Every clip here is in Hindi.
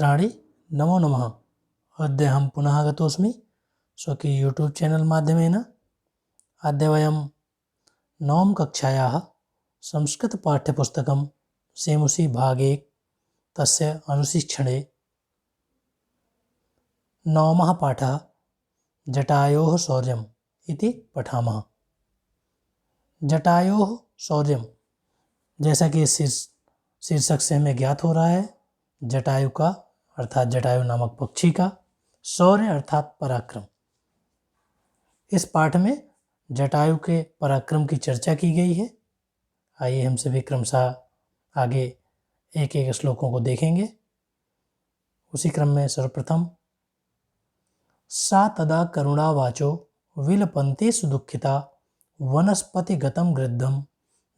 मित्राणि नमो नमः। अद्य पुनः आगतोऽस्मि स्वकीय यूट्यूब चैनल माध्यमेन। अद्य वयं नवम कक्षायाः संस्कृतपाठ्यपुस्तकं सेमुसि भागे तस्य अनुशिक्षणे नवमः पाठः जटायोः शौर्यम् इति पठामः। जटायोः शौर्यम्, जैसा कि शीर्षक से हमें ज्ञात हो रहा है, जटायु का अर्थात जटायु नामक पक्षी का, शौर्य अर्थात पराक्रम। इस पाठ में जटायु के पराक्रम की चर्चा की गई है। आइए हम सभी क्रमशः आगे एक एक श्लोकों को देखेंगे। उसी क्रम में सर्वप्रथम सा तदा करुणावाचो विलपन्ते सुदुःखिता वनस्पतिगतं गृद्धं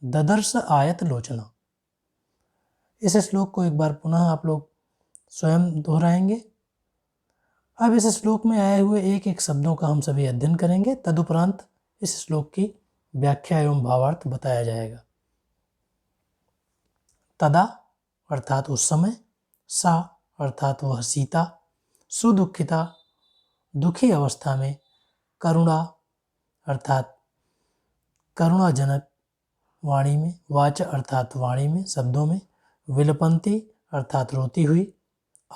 ददर्श आयत लोचना। इस श्लोक को एक बार पुनः आप लोग स्वयं दोहराएंगे। अब इस श्लोक में आए हुए एक एक शब्दों का हम सभी अध्ययन करेंगे। तदुपरांत इस श्लोक की व्याख्या एवं भावार्थ बताया जाएगा। तदा अर्थात उस समय, सा अर्थात वह सीता, सुदुःखिता दुखी अवस्था में, करुणा अर्थात करुणाजनक वाणी में, वाच अर्थात वाणी में, शब्दों में, विलपंती अर्थात रोती हुई,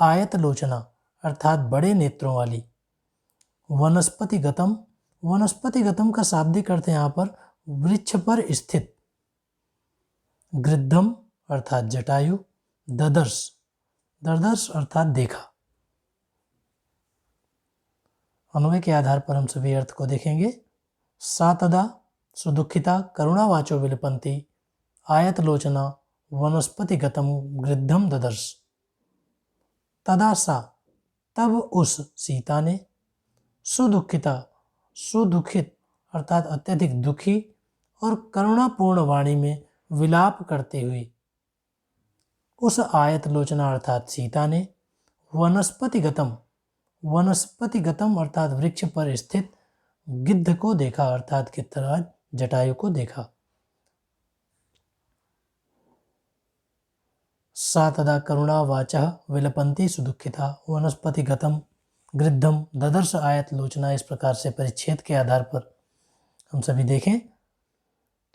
आयत लोचना अर्थात बड़े नेत्रों वाली, वनस्पतिगतम, वनस्पतिगतम का शाब्दिक अर्थ यहाँ पर वृक्ष पर स्थित, गृद्धम अर्थात जटायु, ददर्श, दर्दर्श अर्थात देखा। अन्वय के आधार पर हम सभी अर्थ को देखेंगे। सा तदा सुदुःखिता करुणावाचो विलपन्ति आयत लोचना वनस्पतिगतम गृद्धम ददर्श। तदा सा तब उस सीता ने, सुदुःखिता सुदुखित अर्थात अत्यधिक दुखी और करुणापूर्ण वाणी में विलाप करते हुए, उस आयत लोचना अर्थात सीता ने वनस्पतिगतम, वनस्पतिगतम अर्थात वृक्ष पर स्थित गिद्ध को देखा अर्थात गिद्धराज जटायु को देखा। सा तदा करुणावाचः विलपन्ति सुदुःखिता वनस्पतिगतम गृद्धम ददर्श आयत लोचना। इस प्रकार से परिच्छेद के आधार पर हम सभी देखें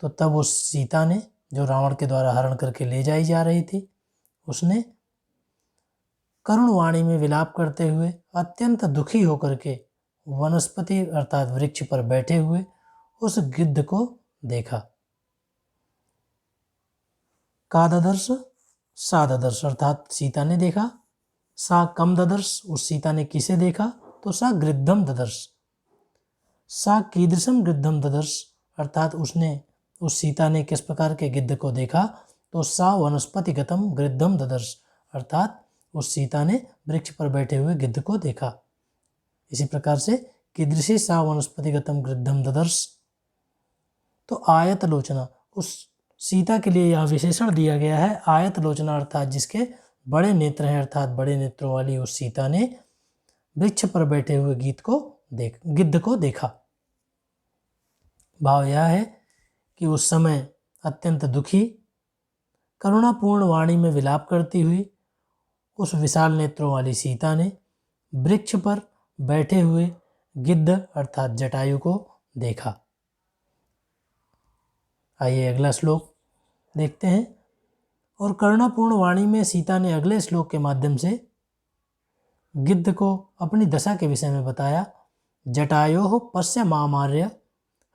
तो तब उस सीता ने, जो रावण के द्वारा हरण करके ले जाई जा रही थी, उसने करुण वाणी में विलाप करते हुए अत्यंत दुखी होकर के वनस्पति अर्थात वृक्ष पर बैठे हुए उस गिद्ध को देखा। का ददर्श, सा ददर्श अर्थात सीता ने देखा। सा कम ददर्श, उस सीता ने किसे देखा, तो सा गृद्धम ददर्श। सा कीदृशम गृद्धम ददर्श अर्थात उसने, उस सीता ने किस प्रकार के गिद्ध को देखा, तो सा वनस्पतिगतम गृद्धम ददर्श अर्थात उस सीता ने वृक्ष पर बैठे हुए गिद्ध को देखा। इसी प्रकार से कीदृशी सा वनस्पतिगतम गृद्धम ददर्श। तो आयत लोचना, उस सीता के लिए यह विशेषण दिया गया है आयत लोचना अर्थात जिसके बड़े नेत्र हैं, अर्थात बड़े नेत्रों वाली उस सीता ने वृक्ष पर बैठे हुए गिद्ध को देखा। भाव यह है कि उस समय अत्यंत दुखी, करुणापूर्ण वाणी में विलाप करती हुई उस विशाल नेत्रों वाली सीता ने वृक्ष पर बैठे हुए गिद्ध अर्थात जटायु को देखा। आइए अगला श्लोक देखते हैं। और करुणापूर्ण वाणी में सीता ने अगले श्लोक के माध्यम से गिद्ध को अपनी दशा के विषय में बताया। जटायोः पश्य मामार्य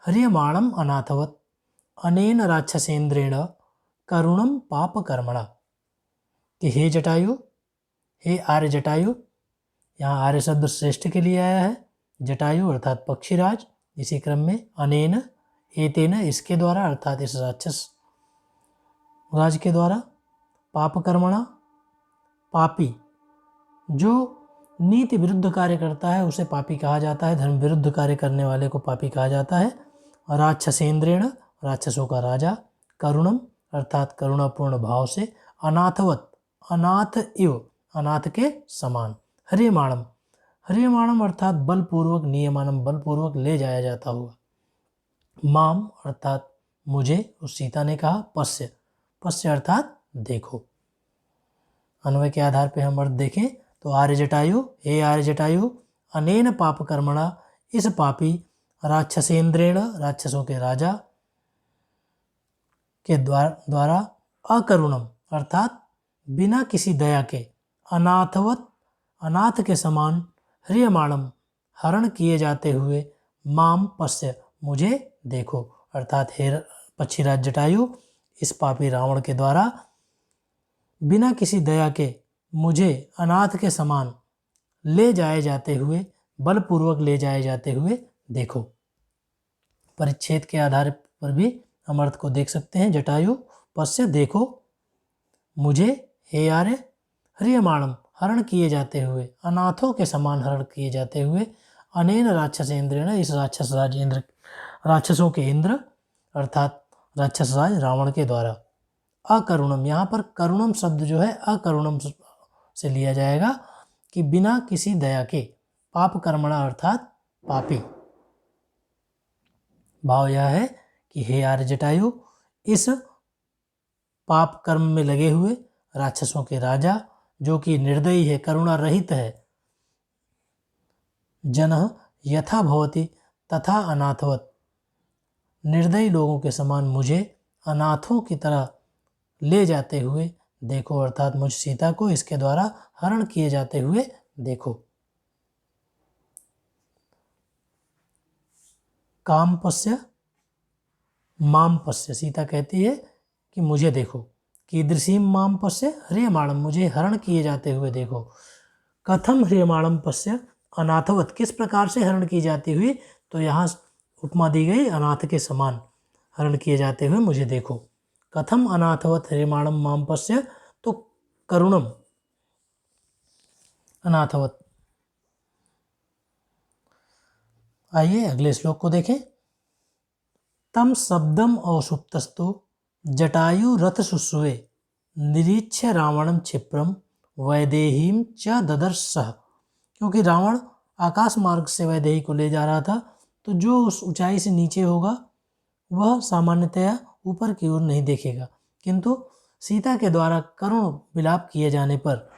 हर्यमाणम अनाथवत अनेन राक्षसेन्द्रेण करुणम पाप कर्मणा। कि हे जटायु, हे आर्य जटायु, यहाँ आर्य शब्द श्रेष्ठ के लिए आया है। जटायु अर्थात पक्षीराज। इसी क्रम में अनेन, एतेन इसके द्वारा अर्थात इस राक्षस राज के द्वारा, पाप कर्मणा पापी, जो नीति विरुद्ध कार्य करता है उसे पापी कहा जाता है। धर्म विरुद्ध कार्य करने वाले को पापी कहा जाता है। राक्षसेन्द्रेण राक्षसों का राजा, करुणम अर्थात करुणापूर्ण भाव से, अनाथवत अनाथ इव अनाथ के समान, हर्यमाणम, हर्यमाणम अर्थात बलपूर्वक, नियमानम बलपूर्वक ले जाया जाता हुआ, माम अर्थात मुझे, उस सीता ने कहा, पश्य, पश्य अर्थात देखो। अन्वय के आधार पर हम अर्थ देखें तो आर्य जटायु, हे आर्य जटायु, अनेन पाप कर्मणा, इस पापी राक्षसेंद्रेण, राक्षसों के राजा के द्वारा अकरुणम अर्थात बिना किसी दया के, अनाथवत अनाथ के समान, ह्रियमाणम हरण किए जाते हुए, माम पश्य मुझे देखो अर्थात हे पक्षीराज जटायु, इस पापी रावण के द्वारा बिना किसी दया के मुझे अनाथ के समान ले जाए जाते हुए, बलपूर्वक ले जाए जाते हुए देखो। परिच्छेद के आधार पर भी हम अर्थ को देख सकते हैं। जटायु पश्य देखो, मुझे, हे आर्य, ह्रियमाणम हरण किए जाते हुए, अनाथों के समान हरण किए जाते हुए, अनेन राक्षसेंद्रेण, इस राक्षस राज इंद्र, राक्षसों के इंद्र अर्थात राक्षस राज रावण के द्वारा। अकरुणम, यहाँ पर करुणम शब्द जो है अकरुणम से लिया जाएगा कि बिना किसी दया के, पाप कर्मणा अर्थात पापी। भाव यह है कि हे आर्य जटायु, इस पाप कर्म में लगे हुए राक्षसों के राजा, जो कि निर्दयी है, करुणा रहित है, जनः यथा भवति तथा अनाथवत, निर्दयी लोगों के समान मुझे अनाथों की तरह ले जाते हुए देखो अर्थात मुझ सीता को इसके द्वारा हरण किए जाते हुए देखो। काम पश्य माम पश्य, सीता कहती है कि मुझे देखो। कीदृशीम माम पश्य ह्रियमाणम, मुझे हरण किए जाते हुए देखो। कथम ह्रियमाणम पश्य अनाथवत, किस प्रकार से हरण की जाती हुई, तो यहाँ उपमा दी गई अनाथ के समान हरण किए जाते हुए मुझे देखो। कथम अनाथवत ह्रियमाणम माम पश्य, तो करुणम अनाथवत। आइए अगले श्लोक को देखें। तम शब्दम औसुप्तस्तु जटायु रथ शुश्रुवे, निरीक्ष्य रावणम क्षिप्रम वैदेहीम च ददर्शः। क्योंकि रावण आकाश मार्ग से वैदेही को ले जा रहा था, तो जो उस ऊंचाई से नीचे होगा वह सामान्यतया ऊपर की ओर नहीं देखेगा, किंतु सीता के द्वारा करुण विलाप किए जाने पर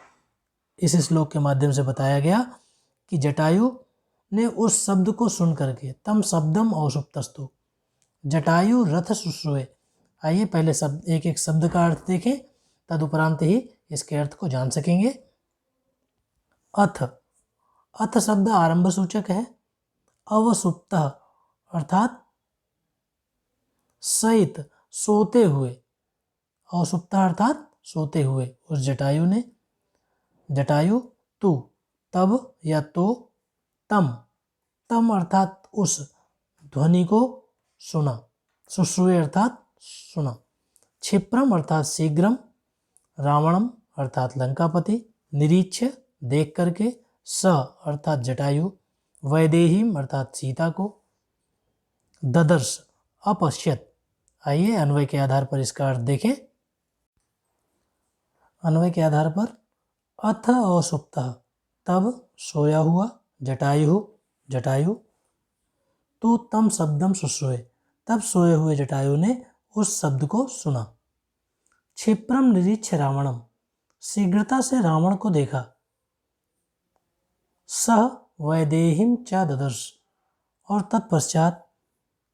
इस श्लोक के माध्यम से बताया गया कि जटायु ने उस शब्द को सुन करके, तम शब्दम औसुप्तस्तु, जटायु रथ शुश्रुवे। आइए पहले शब्द एक एक शब्द का अर्थ देखें, तदुपरांत ही इसके अर्थ को जान सकेंगे। अथ, अथ शब्द आरंभ सूचक है। अवसुप्तः अर्थात सहित, सोते हुए, अवसुप्तः अर्थात सोते हुए उस जटायु ने, जटायु तू, तब या तो, तम, तम अर्थात उस ध्वनि को सुना, शुश्रुवे अर्थात सुना, क्षिप्रम अर्थात शीघ्रम, रावणम अर्थात लंकापति, निरीक्ष्य देख करके, स अर्थात जटायु, वैदेहीम अर्थात सीता को, ददर्श अपश्यत। आइए अन्वय के आधार पर इसका अर्थ देखें। अन्वय के आधार पर, अथ असुप्तः तब सोया हुआ, जटायु जटायु, तो तम शब्दम शुश्रुवे तब सोए हुए जटायु ने उस शब्द को सुना। क्षिप्रम निरीक्ष्य रावणम, शीघ्रता से रावण को देखा। सह वैदेहीम च ददर्श, और तत्पश्चात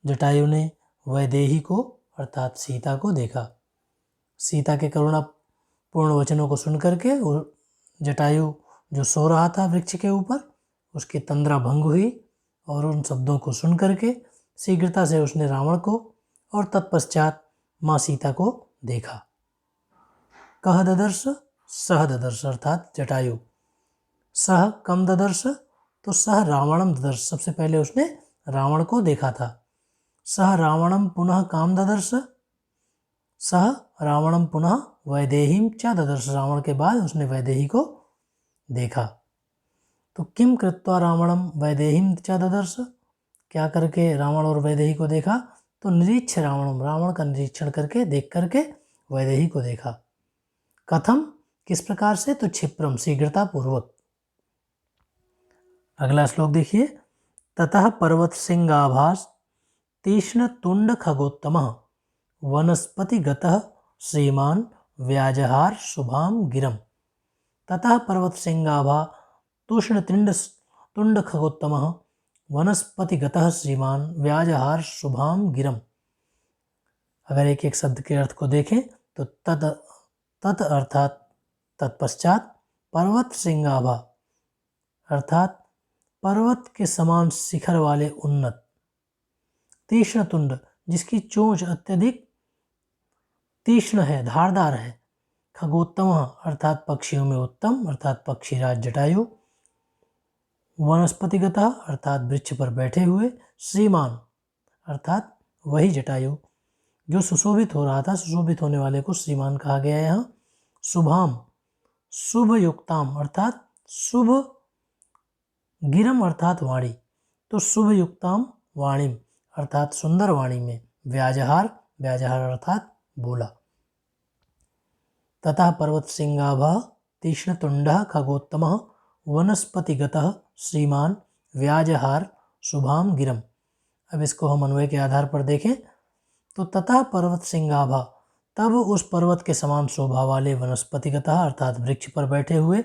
जटायु ने वैदेही को अर्थात सीता को देखा। सीता के करुणापूर्ण वचनों को सुन करके जटायु जो सो रहा था वृक्ष के ऊपर, उसकी तंद्रा भंग हुई और उन शब्दों को सुन करके शीघ्रता से उसने रावण को और तत्पश्चात माँ सीता को देखा। कह ददर्श, सह ददर्श अर्थात जटायु। सह कम ददर्श, तो सह रावणम ददर्श, सबसे पहले उसने रावण को देखा था। सह रावणम पुनः काम ददर्श, सह रावणम पुनः वैदेहीम च ददर्श, रावण के बाद उसने वैदेही को देखा। तो किम कृत्वा रावणम वैदेहीम च ददर्श, क्या करके रावण और वैदेही को देखा, तो निरीक्ष्य रावणम, रावण का निरीक्षण करके, देख करके वैदेही को देखा। कथम, किस प्रकार से, तो क्षिप्रम, शीघ्रता पूर्वक। अगला श्लोक देखिए। ततः पर्वत सिंगाभास तीक्ष्ण तुंड खगोत्तमः वनस्पति गतः श्रीमान व्याजहार शुभाम गिरम। ततः पर्वतशृङ्गाभा तूष्णीण्डखगोत्तमः वनस्पतिगतः श्रीमान व्याजहार शुभाम गिरम। अगर एक एक शब्द के अर्थ को देखें तो तत् अर्थात तत्पश्चात, पर्वत श्रृंगाभा अर्थात पर्वत के समान शिखर वाले उन्नत, तीक्ष्ण तुंड जिसकी चोंच अत्यधिक तीक्ष्ण है, धारदार है, खगोत्तम अर्थात पक्षियों में उत्तम अर्थात पक्षीराज जटायु, वनस्पतिगत अर्थात वृक्ष पर बैठे हुए, श्रीमान अर्थात वही जटायु जो सुशोभित हो रहा था, सुशोभित होने वाले को श्रीमान कहा गया है यहाँ। शुभाम शुभ युक्ताम अर्थात शुभ, गिरम अर्थात वाणी, तो शुभ युक्ताम वाणी अर्थात सुंदर वाणी में, व्याजहार व्याजहार अर्थात बोला। तथा पर्वत श्रृंगाभा तीक्ष्णतुंडः खगोत्तमः वनस्पतिगतः श्रीमान व्याजहार शुभाम गिरम। अब इसको हम अन्वय के आधार पर देखें तो तथा पर्वत श्रृंगाभा तब उस पर्वत के समान शोभा वाले, वनस्पतिगतः अर्थात वृक्ष पर बैठे हुए,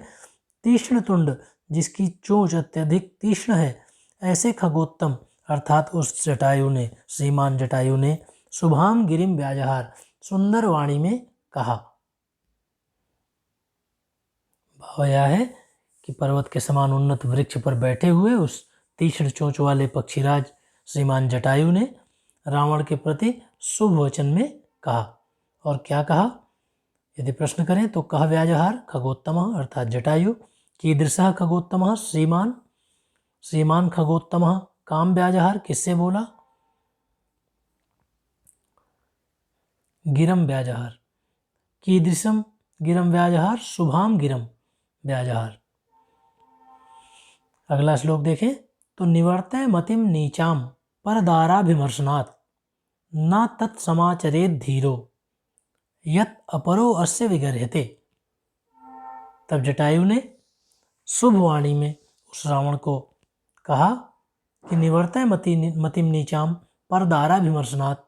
तीक्ष्ण तुंड जिसकी चोंच अत्यधिक तीक्ष्ण है, ऐसे खगोत्तम अर्थात उस जटायु ने, श्रीमान जटायु ने, शुभाम गिरिम व्याजहार सुंदर वाणी में कहा। भाव यह है कि पर्वत के समान उन्नत वृक्ष पर बैठे हुए उस तीक्ष्ण चोंच वाले पक्षीराज श्रीमान जटायु ने रावण के प्रति शुभ वचन में कहा। और क्या कहा? यदि प्रश्न करें तो कह व्याजहार खगोत्तमः अर्थात जटायु, कीदृशः खगोत्तमः श्रीमान, श्रीमान खगोत्तमः काम व्याजहार किससे बोला? गिरम व्याजहार, कीदृशम गिरम व्याजहार शुभाम गिरम व्याजहार। अगला श्लोक देखें तो निवर्तय मतिम नीचाम परदाराभिमर्शनात् न तत्समाचरेत धीरो यत अपरो अस्य विगर्हते। तब जटायु ने शुभ वाणी में उस रावण को कहा कि निवर्तय मतिम नीचाम परदाराभिमर्शनात्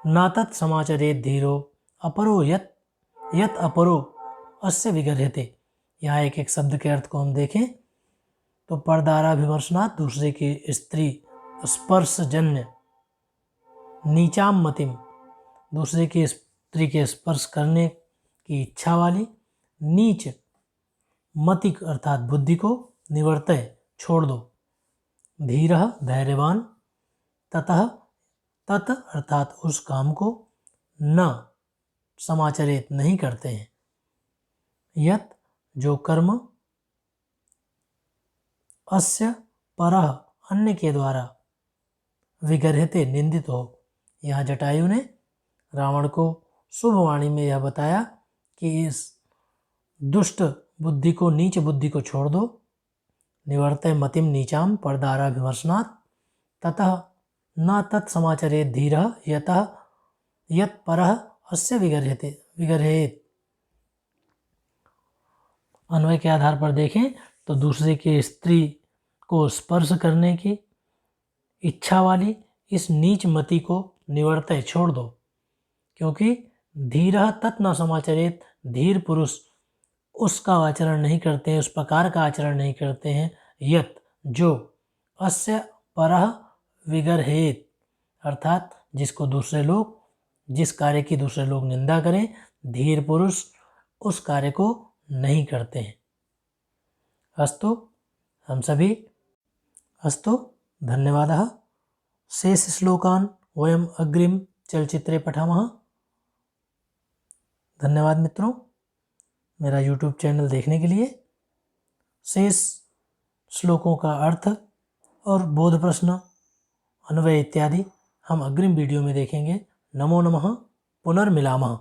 न तत्समाचरेत धीरो अपरो यत अपरो अस्य विगर्हते। यहाँ एक एक शब्द के अर्थ को हम देखें तो परदाराभिमर्शनात् दूसरे की स्त्री स्पर्शजन्य, नीचाम मतिम दूसरे की स्त्री के स्पर्श करने की इच्छा वाली, नीच मतिक अर्थात बुद्धि को, निवर्तय छोड़ दो, धीरः धैर्यवान, ततः तत् अर्थात उस काम को, न समाचरित नहीं करते हैं, यत जो कर्म, अस्य परः अन्य के द्वारा, विगर्हते निंदित हो। यहाँ जटायु ने रावण को शुभ वाणी में यह बताया कि इस दुष्ट बुद्धि को, नीच बुद्धि को छोड़ दो, निवर्तय मतिम नीचाम परदाराभिमर्शनात् ततः न तत्समाचरेत धीरः यतः यत परः अस्य विगर्हेत। अन्वय के आधार पर देखें तो दूसरे की स्त्री को स्पर्श करने की इच्छा वाली इस नीच मति को निवर्तय छोड़ दो, क्योंकि धीरः तत् न समाचरेत, धीर पुरुष उसका आचरण नहीं करते हैं, उस प्रकार का आचरण नहीं करते हैं, यत जो, अस्य परः विगर्हेत अर्थात जिसको दूसरे लोग, जिस कार्य की दूसरे लोग निंदा करें, धीर पुरुष उस कार्य को नहीं करते हैं। अस्तु हम सभी अस्तु धन्यवादः। शेष श्लोकान् वयम् अग्रिम चलचित्रे पठामः। धन्यवाद मित्रों मेरा YouTube चैनल देखने के लिए। शेष श्लोकों का अर्थ और बोध प्रश्न, अन्वय इत्यादि हम अग्रिम वीडियो में देखेंगे। नमो नमः, पुनर्मिलामः।